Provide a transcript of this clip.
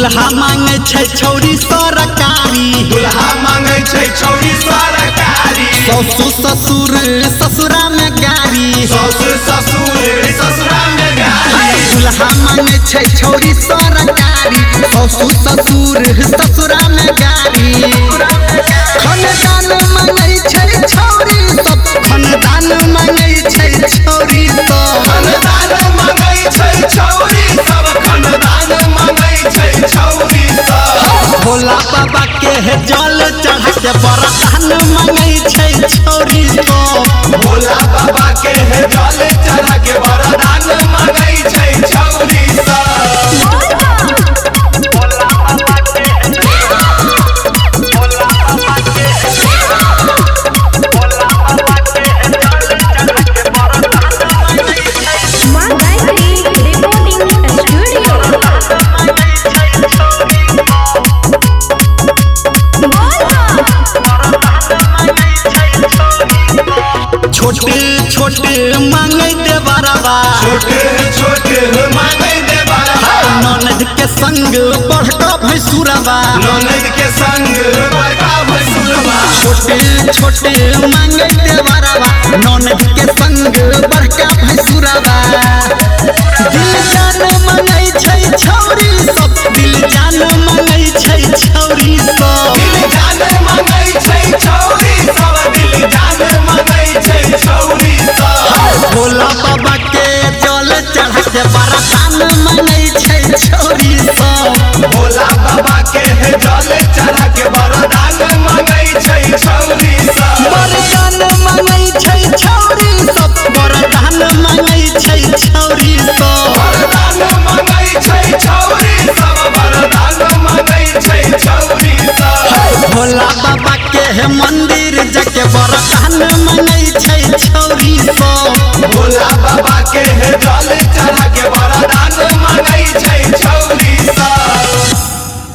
दुल्हा मांगे छै छौरी सरकारी, दुल्हा मांगे छै छौरी सरकारी। ससुर ससुर ससुरा में गाड़ी, ससुर ससुर ससुरा में गाड़ी। दुल्हा मांगे छै छौरी सरकारी, ससुर ससुर ससुरा में गाड़ी। खानदान मांगे छै छौरी सब, खानदान मांगे छै छौरी सब, खानदान मांगे छै छौरी सब, खानदान मांगे छै छौरी सब। भोला बाबा के जल चढ़ा के वरदान मांगे छै छौरी सब, भोला बाबा के जल चढ़ा के वरदान मांगे छै छौरी सब। छोटे छोटे मांगे दे बरबा, छोटे छोटे मांगे दे बरबा। ननद के संग बढ़का भैंसुरबा, ननद के संग बड़का भैंसुरबा। छोटे छोटे मांगे दे बरबा, ननद के संग बढ़का भैंसुरबा। दिल जान मांगे छै छौरी सब, दिल जान मांगे छै छौरी सब, दिल जान मांगे छै छौरी सब, दिल जान मांगे छै छौरी सब। भोला बाबा के जल चढ़ा के वरदान मांगे छै छौरी सब, भोला बाबा के जल चढ़ा के वरदान मांगे छै छौरी सब। वरदान मांगे छै छौरी सब, वरदान मांगे छै छौरी सब, वरदान मांगे छै छौरी सब, वरदान मांगे छै छौरी सब। भोला बाबा के मंदिर जाके वरदान मांगे छै छौरी सब, भोला बाबा के जल चढ़ा के वरदान मांगे छै छौरी